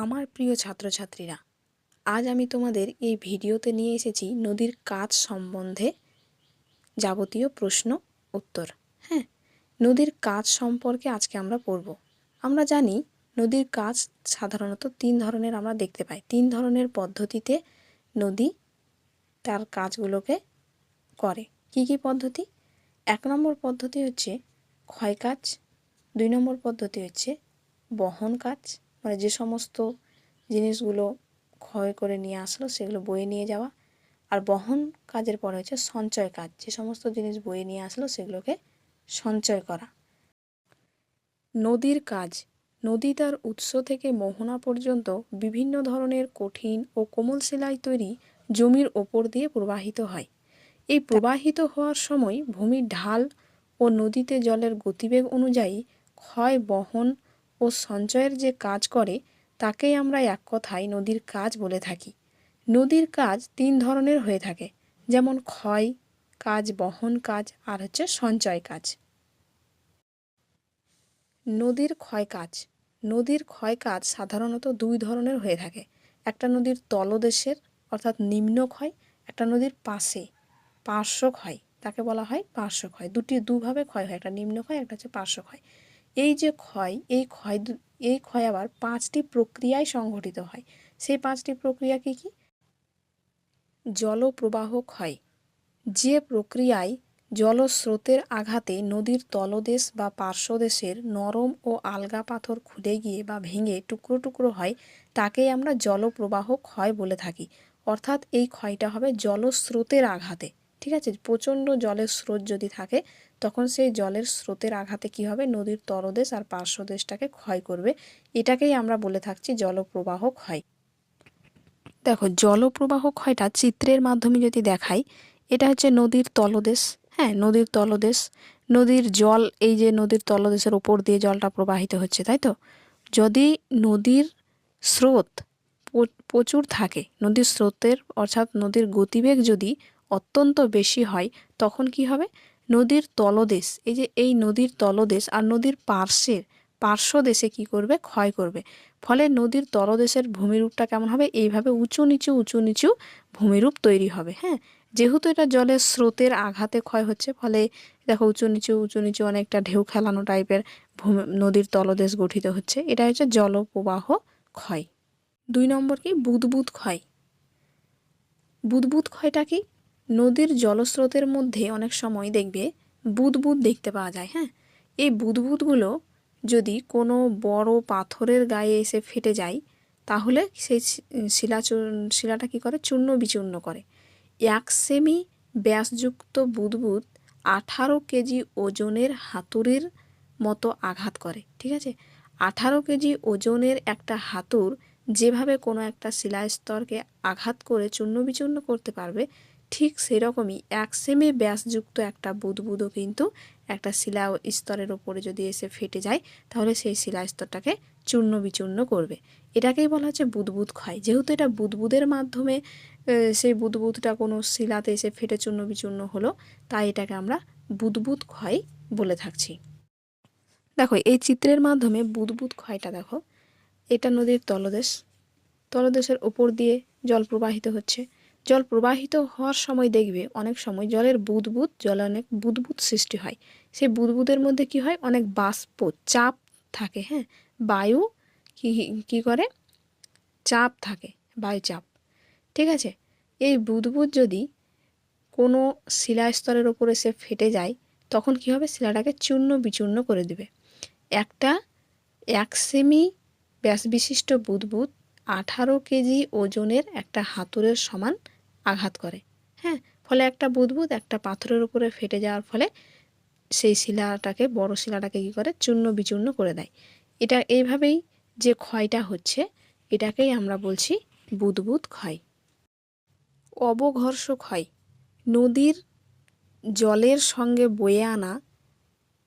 আমার প্রিয় ছাত্রছাত্রীরা, আজ আমি তোমাদের এই ভিডিওতে নিয়ে এসেছি নদীর কাজ সম্বন্ধে যাবতীয় প্রশ্ন উত্তর। হ্যাঁ, নদীর কাজ সম্পর্কে আজকে আমরা পড়ব। আমরা জানি নদীর কাজ সাধারণত 3 ধরনের আমরা দেখতে পাই। 3 ধরনের পদ্ধতিতে নদী তার কাজগুলোকে করে। কি কি পদ্ধতি? 1 নম্বর পদ্ধতি হচ্ছে ক্ষয় কাজ, 2 নম্বর পদ্ধতি হচ্ছে বহন কাজ, মানে যে সমস্ত জিনিসগুলো ক্ষয় করে নিয়ে আসলো সেগুলো বয়ে নিয়ে যাওয়া। আর বহন কাজের পরে হচ্ছে সঞ্চয় কাজ, যে সমস্ত জিনিস বয়ে নিয়ে আসলো সেগুলোকে সঞ্চয় করা। নদীর কাজ। নদী তার উৎস থেকে মোহনা পর্যন্ত বিভিন্ন ধরনের কঠিন ও কোমল শিলায় তৈরি জমির ওপর দিয়ে প্রবাহিত হয়। এই প্রবাহিত হওয়ার সময় ভূমির ঢাল ও নদীতে জলের গতিবেগ অনুযায়ী ক্ষয়, বহন ও সঞ্চয়ের যে কাজ করে তাকেই আমরা এক কথায় নদীর কাজ বলে থাকি। নদীর কাজ 3 ধরনের হয়ে থাকে, যেমন ক্ষয় কাজ, বহন কাজ আর হচ্ছে সঞ্চয় কাজ। নদীর ক্ষয় কাজ। নদীর ক্ষয় কাজ সাধারণত 2 ধরনের হয়ে থাকে। একটা নদীর তলদেশের অর্থাৎ নিম্ন ক্ষয়, একটা নদীর পাশে পার্শ্ব ক্ষয়, তাকে বলা হয় পার্শ্ব ক্ষয়। দুভাবে ক্ষয় হয়, একটা নিম্ন ক্ষয়, একটা হচ্ছে পার্শ্ব ক্ষয়। এই যে ক্ষয়, এই ক্ষয় আবার 5টি প্রক্রিয়ায় সংঘটিত হয়। সেই 5টি প্রক্রিয়া কি কি? জলপ্রবাহ ক্ষয়, যে প্রক্রিয়ায় জলস্রোতের আঘাতে নদীর তলদেশ বা পার্শ্বদেশের নরম ও আলগা পাথর খুলে গিয়ে বা ভেঙে টুকরো টুকরো হয় তাকেই আমরা জলপ্রবাহ ক্ষয় বলে থাকি। অর্থাৎ এই ক্ষয়টা হবে জলস্রোতের আঘাতে। ঠিক আছে, প্রচণ্ড জলের স্রোত যদি থাকে তখন সেই জলের স্রোতের আঘাতে কি হবে, নদীর তলদেশ আর পার্শ্বদেশটাকে ক্ষয় করবে। এটাকেই আমরা বলে থাকছি জলপ্রবাহ ক্ষয়। দেখো, জলপ্রবাহ ক্ষয়টা চিত্রের মাধ্যমে যদি দেখাই, এটা হচ্ছে নদীর তলদেশ। হ্যাঁ, নদীর তলদেশ, নদীর জল, এই যে নদীর তলদেশের ওপর দিয়ে জলটা প্রবাহিত হচ্ছে, তাই তো? যদি নদীর স্রোত প্রচুর থাকে, নদীর স্রোতের অর্থাৎ নদীর গতিবেগ যদি অত্যন্ত বেশি হয়, তখন কি হবে, নদীর তলদেশ, এই নদীর তলদেশ আর নদীর পার্শ্ব দেশে কি করবে, ক্ষয় করবে। ফলে নদীর তলদেশের ভূমিরূপটা কেমন হবে, এইভাবে উঁচু নিচু ভূমিরূপ তৈরি হবে। হ্যাঁ, যেহেতু এটা জলের স্রোতের আঘাতে ক্ষয় হচ্ছে, ফলে দেখো উঁচু নিচু অনেকটা ঢেউ খেলানো টাইপের নদীর তলদেশ গঠিত হচ্ছে। এটা হচ্ছে জলপ্রবাহ ক্ষয়। 2 নম্বর কি? বুদবুদ ক্ষয়। বুদবুদ ক্ষয়টা কি? নদীর জলস্রোতের মধ্যে অনেক সময় দেখবে বুদবুদ দেখতে পাওয়া যায়। হ্যাঁ, এই বুদবুদগুলো যদি কোনো বড় পাথরের গায়ে এসে ফেটে যায়, তাহলে সেই শিলাটা কী করে, চূর্ণ বিচূর্ণ করে। 1 সেমি ব্যাসযুক্ত বুদবুদ 18 কেজি ওজনের হাতুড়ির মতো আঘাত করে। ঠিক আছে, 18 কেজি ওজনের একটা হাতুড় যেভাবে কোনো একটা শিলাস্তরকে আঘাত করে চূর্ণ বিচূর্ণ করতে পারবে, ঠিক সেরকমই 1 সেমি ব্যাসযুক্ত একটা বুদবুদও কিন্তু একটা শিলা স্তরের ওপরে যদি এসে ফেটে যায়, তাহলে সেই শিলা স্তরটাকে চূর্ণ বিচূর্ণ করবে। এটাকেই বলা হচ্ছে বুদবুদ ক্ষয়। যেহেতু এটা বুদবুদের মাধ্যমে সেই বুদবুদটা কোনো শিলাতে এসে ফেটে চূর্ণ বিচূর্ণ হলো, তাই এটাকে আমরা বুদবুদ ক্ষয় বলে থাকছি। দেখো, এই চিত্রের মাধ্যমে বুদবুদ ক্ষয়টা দেখো, এটা নদীর তলদেশের ওপর দিয়ে জল প্রবাহিত হচ্ছে। জল প্রবাহিত হওয়ার সময় দেখবে অনেক সময় জলে অনেক বুদবুদ সৃষ্টি হয়। সেই বুদবুদের মধ্যে কি হয়, অনেক বাষ্প চাপ থাকে। হ্যাঁ, বায়ু কি করে, চাপ থাকে, বায়ু চাপ। ঠিক আছে, এই বুদবুদ যদি কোনো শিলাস্তরের ওপরে সে ফেটে যায়, তখন কি হবে, শিলাটাকে চূর্ণ বিচূর্ণ করে দেবে। একটা 1 সেমি ব্যাস বিশিষ্ট বুদবুদ 18 কেজি ওজনের একটা হাতুড়ের সমান আঘাত করে। হ্যাঁ, ফলে একটা বুদবুদ একটা পাথরের উপরে ফেটে যাওয়ার ফলে সেই বড় শিলাটাকে কী করে, চূর্ণ বিচূর্ণ করে দেয়। এটা এইভাবেই যে ক্ষয়টা হচ্ছে, এটাকেই আমরা বলছি বুদবুদ ক্ষয়। অবঘর্ষ ক্ষয়। নদীর জলের সঙ্গে বয়ে আনা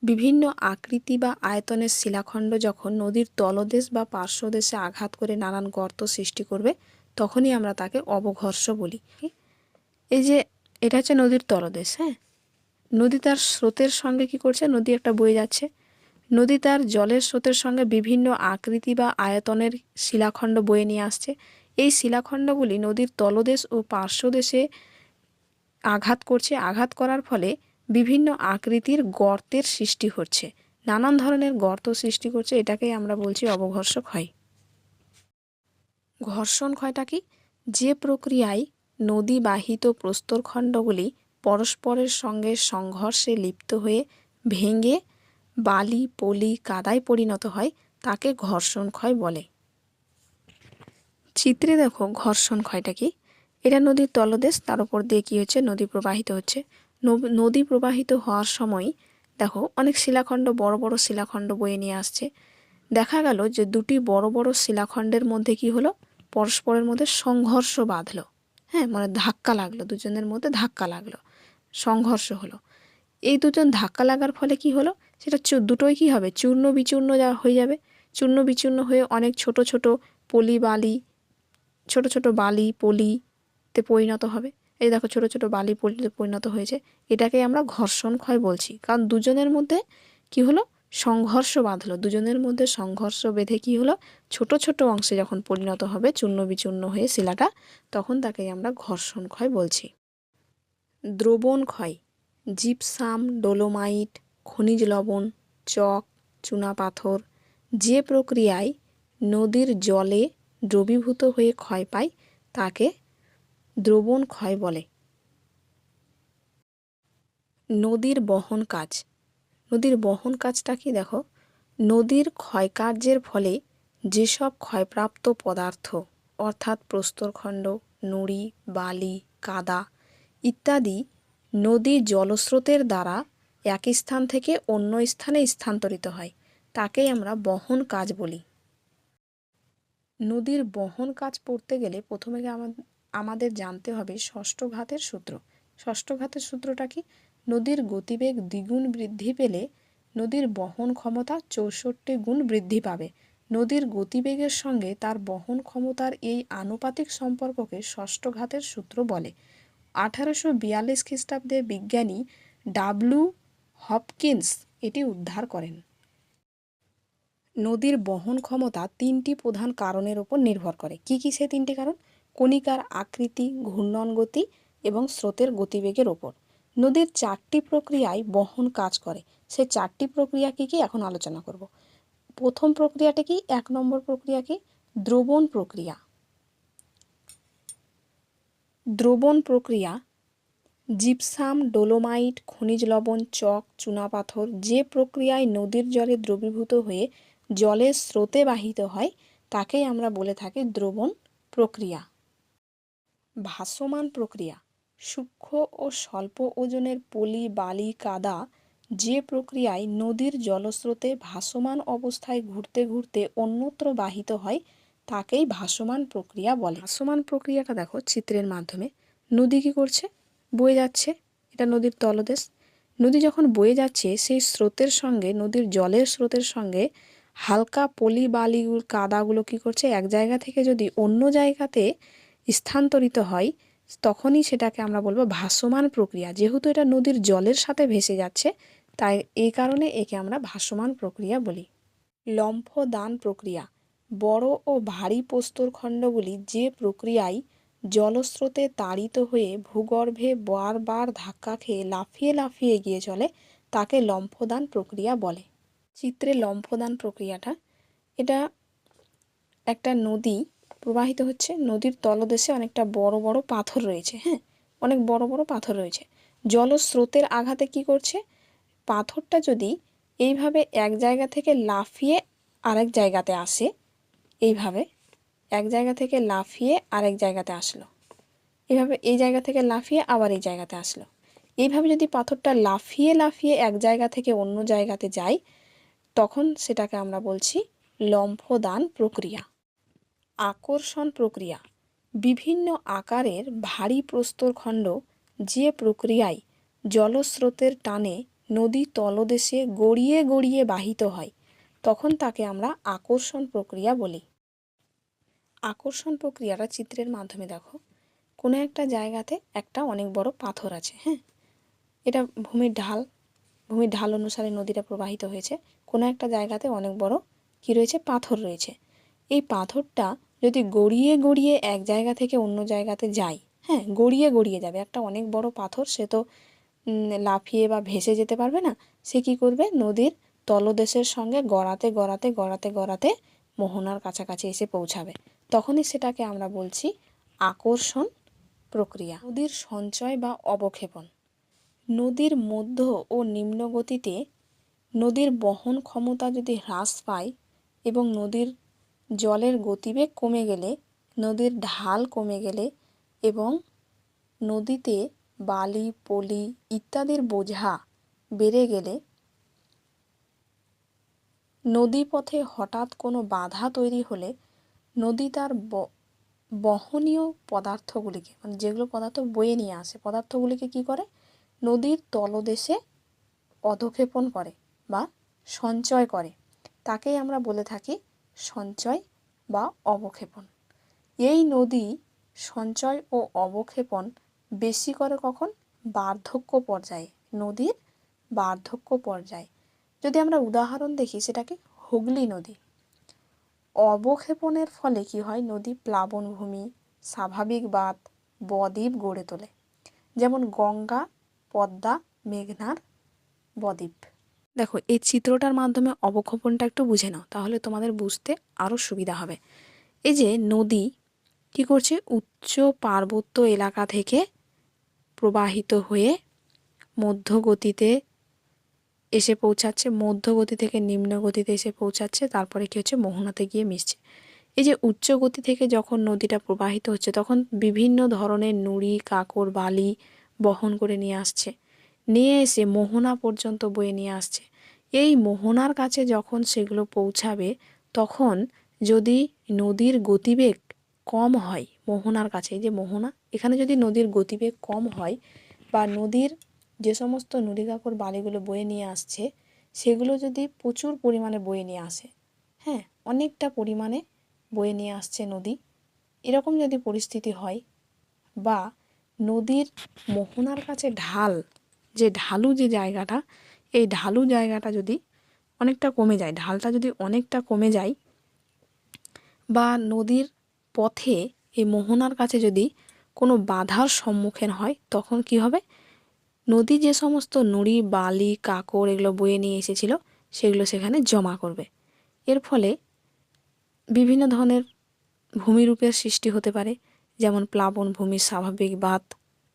বিভিন্ন আকৃতি বা আয়তনের শিলাখণ্ড যখন নদীর তলদেশ বা পার্শ্বদেশে আঘাত করে নানান গর্ত সৃষ্টি করবে, তখনই আমরা তাকে অবঘর্ষ বলি। এই যে এটা হচ্ছে নদীর তলদেশ। হ্যাঁ, নদী তার স্রোতের সঙ্গে কি করছে, নদী একটা বয়ে যাচ্ছে, নদী তার জলের স্রোতের সঙ্গে বিভিন্ন আকৃতি বা আয়তনের শিলাখণ্ড বয়ে নিয়ে আসছে। এই শিলাখণ্ডগুলি নদীর তলদেশ ও পার্শ্বদেশে আঘাত করছে। আঘাত করার ফলে বিভিন্ন আকৃতির গর্তের সৃষ্টি হচ্ছে, নানান ধরনের গর্ত সৃষ্টি করছে। এটাকেই আমরা বলছি অবঘর্ষ ক্ষয়। ঘর্ষণ ক্ষয়টা কি? যে প্রক্রিয়ায় নদী বাহিত প্রস্তরখণ্ডগুলি পরস্পরের সঙ্গে সংঘর্ষে লিপ্ত হয়ে ভেঙে বালি, পলি, কাদায় পরিণত হয় তাকে ঘর্ষণ ক্ষয় বলে। চিত্রে দেখো ঘর্ষণ ক্ষয়টা কি। এটা নদীর তলদেশ, তার উপর দিয়ে কী হচ্ছে, নদী প্রবাহিত হচ্ছে। নদী প্রবাহিত হওয়ার সময় দেখো অনেক শিলাখণ্ড, বড় বড় শিলাখণ্ড বয়ে নিয়ে আসছে। দেখা গেল যে দুটি বড় বড় শিলাখণ্ডের মধ্যে কি হলো, পরস্পরের মধ্যে সংঘর্ষ বাঁধলো। হ্যাঁ, মানে ধাক্কা লাগলো, দুজনের মধ্যে ধাক্কা লাগলো, সংঘর্ষ হলো। এই দুজন ধাক্কা লাগার ফলে কি হলো, সেটা দুটোই কি হবে, চূর্ণ বিচূর্ণ হয়ে যাবে। চূর্ণ বিচূর্ণ হয়ে অনেক ছোট ছোট বালি পলিতে পরিণত হবে। এই দেখো ছোট ছোট বালি পলিতে পরিণত হয়েছে। এটাকে আমরা ঘর্ষণ ক্ষয় বলছি, কারণ দুজনের মধ্যে কি হলো, সংঘর্ষ বাঁধলো। দুজনের মধ্যে সংঘর্ষ বেঁধে কি হলো, ছোট ছোট অংশে যখন পরিণত হবে চূর্ণ বিচূর্ণ হয়ে শিলাটা, তখন তাকে আমরা ঘর্ষণ ক্ষয় বলছি। দ্রবণ ক্ষয়, জিপসাম, ডোলোমাইট, খনিজ লবণ, চক, চুনাপাথর যে প্রক্রিয়ায় নদীর জলে দ্রবীভূত হয়ে ক্ষয় পায় তাকে দ্রবণ ক্ষয় বলে। নদীর বহন কাজ। নদীর বহন কাজটা কি দেখো, নদীর ক্ষয়কার্যের ফলে যেসব ক্ষয়প্রাপ্ত পদার্থ অর্থাৎ প্রস্তরখণ্ড, নুড়ি, বালি, কাদা ইত্যাদি নদীর জলস্রোতের দ্বারা এক স্থান থেকে অন্য স্থানে স্থানান্তরিত হয় তাকেই আমরা বহন কাজ বলি। নদীর বহন কাজ পড়তে গেলে প্রথমে আমাদের জানতে হবে ষষ্ঠ ঘাতের সূত্র। ষষ্ঠ ঘাতের সূত্রটা কি? নদীর গতিবেগ দ্বিগুণ বৃদ্ধি পেলে নদীর বহন ক্ষমতা 64 গুণ বৃদ্ধি পাবে। নদীর গতিবেগের সঙ্গে তার বহন ক্ষমতার এই আনুপাতিক সম্পর্ককে ষষ্ঠ ঘাতের সূত্র বলে। 1842 খ্রিস্টাব্দে বিজ্ঞানী ডাব্লু হপকিন্স এটি উদ্ধার করেন। নদীর বহন ক্ষমতা তিনটি প্রধান কারণের উপর নির্ভর করে। কি কি সে তিনটি কারণ? কণিকার আকৃতি, ঘূর্ণন গতি এবং স্রোতের গতিবেগের ওপর। নদীর চারটি প্রক্রিয়ায় বহন কাজ করে। সে চারটি প্রক্রিয়া কি কি এখন আলোচনা করব। প্রথম প্রক্রিয়াটা কি? 1 নম্বর প্রক্রিয়া কি? দ্রবণ প্রক্রিয়া। দ্রবণ প্রক্রিয়া জিপসাম, ডোলোমাইট, খনিজ লবণ, চক, চুনাপাথর যে প্রক্রিয়ায় নদীর জলে দ্রবীভূত হয়ে জলের স্রোতে বাহিত হয় তাকেই আমরা বলে থাকি দ্রবণ প্রক্রিয়া। ভাসমান প্রক্রিয়া সূক্ষ্ম ও স্বল্প ওজনের পলি, বালি, কাদা যে প্রক্রিয়ায় নদীর জলস্রোতে ভাসমান অবস্থায় ঘুরতে ঘুরতে অন্যত্র বাহিত হয় তাকেই ভাসমান প্রক্রিয়া বলে। ভাসমান প্রক্রিয়াটা দেখো চিত্রের মাধ্যমে। নদী কী করছে? বয়ে যাচ্ছে। এটা নদীর তলদেশ। নদী যখন বয়ে যাচ্ছে সেই স্রোতের সঙ্গে, নদীর জলের স্রোতের সঙ্গে হালকা পলি, বালি, কাদাগুলো কী করছে, এক জায়গা থেকে যদি অন্য জায়গাতে স্থানান্তরিত হয় তখনই সেটাকে আমরা বলবো ভাসমান প্রক্রিয়া। যেহেতু এটা নদীর জলের সাথে ভেসে যাচ্ছে তাই এই কারণে একে আমরা ভাসমান প্রক্রিয়া বলি। লম্ফ দান প্রক্রিয়া বড় ও ভারী প্রস্তরখণ্ডগুলি যে প্রক্রিয়ায় জলস্রোতে তাড়িত হয়ে ভূগর্ভে বারবার ধাক্কা খেয়ে লাফিয়ে লাফিয়ে এগিয়ে চলে তাকে লম্ফদান প্রক্রিয়া বলে। চিত্রে লম্ফদান প্রক্রিয়াটা, এটা একটা নদী প্রবাহিত হচ্ছে। নদীর তলদেশে অনেকটা বড় বড় পাথর রয়েছে। হ্যাঁ, অনেক বড় বড় পাথর রয়েছে। জলস্রোতের আঘাতে কি করছে, পাথরটা যদি এইভাবে এক জায়গা থেকে লাফিয়ে আরেক জায়গাতে আসে, এইভাবে এক জায়গা থেকে লাফিয়ে আরেক জায়গাতে আসলো, এইভাবে এই জায়গা থেকে লাফিয়ে আবার এই জায়গাতে আসলো, এইভাবে যদি পাথরটা লাফিয়ে লাফিয়ে এক জায়গা থেকে অন্য জায়গাতে যায় তখন সেটাকে আমরা বলছি লম্ফদান প্রক্রিয়া। আকর্ষণ প্রক্রিয়া বিভিন্ন আকারের ভারী প্রস্তরখণ্ড যে প্রক্রিয়ায় জলস্রোতের টানে নদী তলদেশে গড়িয়ে গড়িয়ে বাহিত হয় তখন তাকে আমরা আকর্ষণ প্রক্রিয়া বলি। আকর্ষণ প্রক্রিয়াটা চিত্রের মাধ্যমে দেখো। কোনো একটা জায়গাতে একটা অনেক বড় পাথর আছে। হ্যাঁ, এটা ভূমির ঢাল অনুসারে নদীটা প্রবাহিত হয়েছে। কোনো একটা জায়গাতে অনেক বড় কী রয়েছে, পাথর রয়েছে। এই পাথরটা যদি গড়িয়ে গড়িয়ে এক জায়গা থেকে অন্য জায়গাতে যায়, হ্যাঁ, গড়িয়ে গড়িয়ে যাবে, একটা অনেক বড় পাথর, সে তো লাফিয়ে বা ভেসে যেতে পারবে না। সে কী করবে, নদীর তলদেশের সঙ্গে গড়াতে গড়াতে গড়াতে গড়াতে মোহনার কাছাকাছি এসে পৌঁছাবে। তখনই সেটাকে আমরা বলছি আকর্ষণ প্রক্রিয়া। নদীর সঞ্চয় বা অবক্ষেপণ। নদীর মধ্য ও নিম্ন গতিতে নদীর বহন ক্ষমতা যদি হ্রাস পায় এবং নদীর জলের গতিবেগ কমে গেলে, নদীর ঢাল কমে গেলে এবং নদীতে বালি, পলি ইত্যাদির বোঝা বেড়ে গেলে, নদীপথে হঠাৎ কোনো বাধা তৈরি হলে নদী তার বহনীয় পদার্থগুলিকে, মানে যেগুলো পদার্থ বয়ে নিয়ে আসে, পদার্থগুলিকে কী করে, নদীর তলদেশে অধঃক্ষেপণ করে বা সঞ্চয় করে। তাকেই আমরা বলে থাকি সঞ্চয় বা অবক্ষেপণ। এই নদী সঞ্চয় ও অবক্ষেপণ বেশি করে কখন, বার্ধক্য পর্যায়ে, নদীর বার্ধক্য পর্যায়ে। যদি আমরা উদাহরণ দেখি, সেটাকে হুগলি নদী। অবক্ষেপণের ফলে কি হয়, নদী প্লাবনভূমি, স্বাভাবিক বাঁধ, বদ্বীপ গড়ে তোলে, যেমন গঙ্গা, পদ্মা, মেঘনার বদ্বীপ। দেখো, এই চিত্রটার মাধ্যমে অবক্ষেপণটা একটু বুঝে নাও, তাহলে তোমাদের বুঝতে আরও সুবিধা হবে। এই যে নদী কী করছে, উচ্চ পার্বত্য এলাকা থেকে প্রবাহিত হয়ে মধ্যগতিতে এসে পৌঁছাচ্ছে, মধ্যগতি থেকে নিম্ন গতিতে এসে পৌঁছাচ্ছে, তারপরে কী হচ্ছে, মোহনাতে গিয়ে মিশছে। এই যে উচ্চ গতি থেকে যখন নদীটা প্রবাহিত হচ্ছে, তখন বিভিন্ন ধরনের নুড়ি, কাঁকর, বালি বহন করে নিয়ে আসছে, নিয়ে এসে মোহনা পর্যন্ত বয়ে নিয়ে আসছে। এই মোহনার কাছে যখন সেগুলো পৌঁছাবে, তখন যদি নদীর গতিবেগ কম হয়, মোহনার কাছে, এই যে মোহনা, এখানে যদি নদীর গতিবেগ কম হয় বা নদীর যে সমস্ত নুড়ি, কাঁকর, বালিগুলো বয়ে নিয়ে আসছে, সেগুলো যদি প্রচুর পরিমাণে বয়ে নিয়ে আসে, হ্যাঁ, অনেকটা পরিমাণে বয়ে নিয়ে আসছে নদী, এরকম যদি পরিস্থিতি হয়, বা নদীর মোহনার কাছে ঢাল, যে ঢালু যে জায়গাটা, এই ঢালু জায়গাটা যদি অনেকটা কমে যায়, ঢালটা যদি অনেকটা কমে যায়, বা নদীর পথে এই মোহনার কাছে যদি কোনো বাধার সম্মুখীন হয়, তখন কি হবে, নদী যে সমস্ত নুড়ি, বালি, কাঁকর এগুলো বয়ে নিয়ে এসেছিল, সেগুলো সেখানে জমা করবে। এর ফলে বিভিন্ন ধরনের ভূমিরূপের সৃষ্টি হতে পারে, যেমন প্লাবনভূমি, স্বাভাবিক বাঁধ,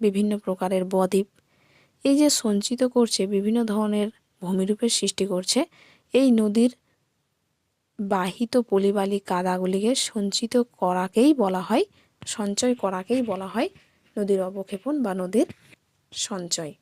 বিভিন্ন প্রকারের বদ্বীপ। এই যে সঞ্চিত করছে, বিভিন্ন ধরনের ভূমিরূপের সৃষ্টি করছে, এই নদীর বাহিত পলিবালি কাদাগুলিকে সঞ্চিত করাকেই বলা হয়, সঞ্চয় করাকেই বলা হয় নদীর অবক্ষেপণ বা নদীর সঞ্চয়।